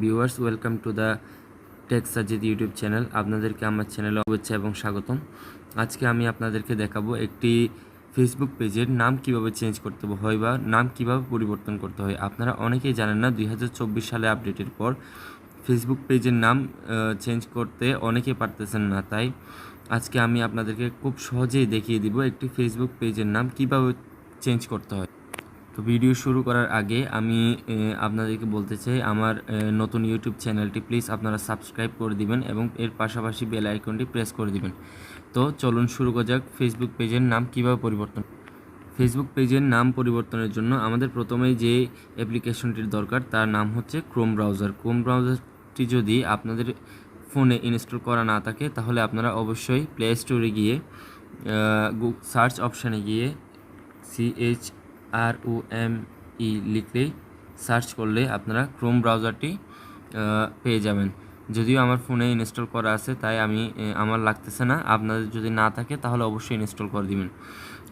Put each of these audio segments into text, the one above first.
Viewers, welcome to the tech Sajid YouTube channel. আপনাদেরকে আমার চ্যানেলে শুভেচ্ছা এবং স্বাগতম। আজকে আমি আপনাদেরকে দেখাবো একটি ফেসবুক পেজের নাম কিভাবে চেঞ্জ করতে হয় বা নাম কিভাবে পরিবর্তন করতে হয়। আপনারা অনেকেই জানেন না, 2024 সালে আপডেটের পর ফেসবুক পেজের নাম চেঞ্জ করতে অনেকে পারতেছেন না। তাই আজকে আমি আপনাদেরকে খুব সহজেই দেখিয়ে দিব একটি ফেসবুক পেজের নাম কিভাবে চেঞ্জ করতে হয়। তো ভিডিও শুরু করার আগে আমি আপনাদেরকে বলতে চাই, আমার নতুন ইউটিউব চ্যানেলটি প্লিজ আপনারা সাবস্ক্রাইব করে দিবেন এবং এর পাশাপাশি বেল আইকনটি প্রেস করে দিবেন। তো চলুন শুরু করা যাক। ফেসবুক পেজের নাম কিভাবে পরিবর্তন। ফেসবুক পেজের নাম পরিবর্তনের জন্য আমাদের প্রথমেই যে অ্যাপ্লিকেশনটির দরকার তার নাম হচ্ছে ক্রোম ব্রাউজার। ক্রোম ব্রাউজারটি যদি আপনাদের ফোনে ইনস্টল করা না থাকে তাহলে আপনারা অবশ্যই প্লে স্টোরে গিয়ে সার্চ অপশানে গিয়ে CHROME লিখলেই সার্চ করলে আপনারা ক্রোম ব্রাউজারটি পেয়ে যাবেন। যদিও আমার ফোনে ইনস্টল করা আছে তাই আমার লাগতেছে না। আপনাদের যদি না থাকে তাহলে অবশ্যই ইনস্টল করে দিবেন।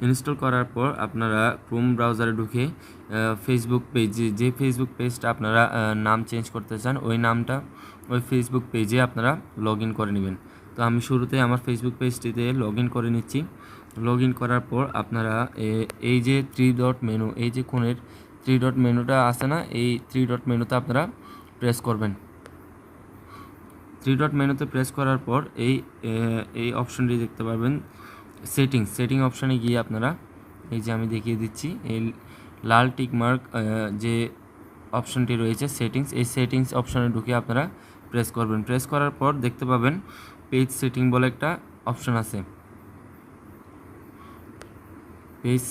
ইনস্টল করার পর আপনারা ক্রোম ব্রাউজারে ঢুকে ফেসবুক পেজে যে ফেসবুক পেজটা আপনারা নাম চেঞ্জ করতে চান ওই ফেসবুক পেজে আপনারা লগ ইন করে নেবেন। তো আমি শুরুতে আমার ফেসবুক পেজটিতে লগ ইন করে নিচ্ছি। লগ ইন করার পর আপনারা এই যে 3 ডট মেনু, এই যে কোণের 3 ডট মেনুটা আছে না, এই 3 ডট মেনুতে আপনারা প্রেস করবেন। 3 ডট মেনুতে প্রেস করার পর এই অপশনটি দেখতে পারবেন, সেটিং অপশানে গিয়ে আপনারা এই যে আমি দেখিয়ে দিচ্ছি, এই লাল টিক মার্ক যে অপশানটি রয়েছে এই সেটিংস অপশানে ঢুকে আপনারা প্রেস করবেন। প্রেস করার পর দেখতে পাবেন পেজ সেটিং বলে একটা অপশান আছে। পেজ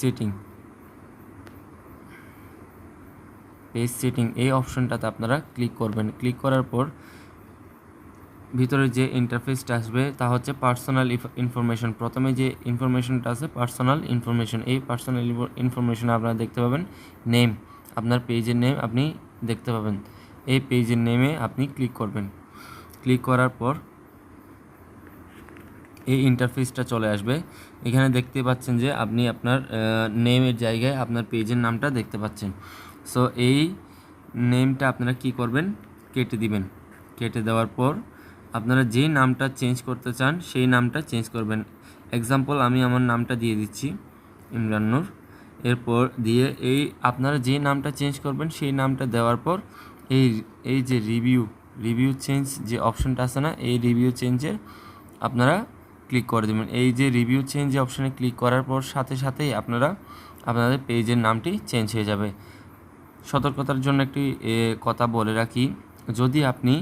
সেটিং এই অপশনটাতে আপনারা ক্লিক করবেন। ক্লিক করার পর ভিতরে যে ইন্টারফেসটা আসবে তা হচ্ছে পার্সোনাল ইনফরমেশন। প্রথমে যে ইনফরমেশনটা আছে পার্সোনাল ইনফরমেশন, এই পার্সোনাল ইনফরমেশনে আপনারা দেখতে পাবেন নেম, আপনার পেজের নেম আপনি দেখতে পাবেন। এই পেজের নেমে আপনি ক্লিক করবেন। ক্লিক করার পর এই ইন্টারফেসটা চলে আসবে। এখানে দেখতে পাচ্ছেন যে আপনি আপনার নেমের জায়গায় আপনার পেজের নামটা দেখতে পাচ্ছেন। সো এই নেমটা আপনারা কি করবেন, কেটে দিবেন। কেটে দেওয়ার পর আপনারা যে নামটা চেঞ্জ করতে চান সেই নামটা চেঞ্জ করবেন। এক্সাম্পল আমি আমার নামটা দিয়ে দিচ্ছি ইমরান নূর। এরপর দিয়ে আপনারা যে নামটা চেঞ্জ করবেন সেই নামটা দেওয়ার পর এই যে রিভিউ চেঞ্জ যে অপশনটা আছে না, এই রিভিউ চেঞ্জের আপনারা ক্লিক করে দেবেন। এই যে রিভিউ চেঞ্জ অপশানে ক্লিক করার পর সাথে সাথেই আপনাদের পেজের নামটি চেঞ্জ হয়ে যাবে। সতর্কতার জন্য একটি কথা বলে রাখি, যদি আপনি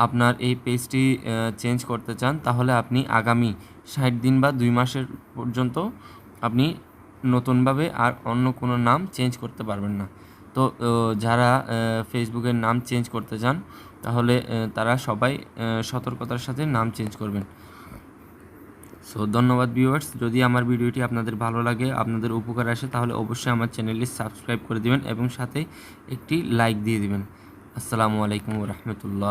আপনার এই পেজটি চেঞ্জ করতে চান তাহলে আপনি আগামী 60 দিন বা 2 মাসের পর্যন্ত আপনি নতুনভাবে আর অন্য কোনো নাম চেঞ্জ করতে পারবেন না। তো যারা ফেসবুকের নাম চেঞ্জ করতে চান তাহলে তারা সবাই সতর্কতার সাথে নাম চেঞ্জ করবেন। সো ধন্যবাদ ভিউয়ার্স। যদি আমার ভিডিওটি আপনাদের ভালো লাগে, আপনাদের উপকার আসে, তাহলে অবশ্যই আমার চ্যানেলটি সাবস্ক্রাইব করে দিবেন এবং সাথে একটি লাইক দিয়ে দিবেন। আসসালামু আলাইকুম ওয়া রাহমাতুল্লাহ।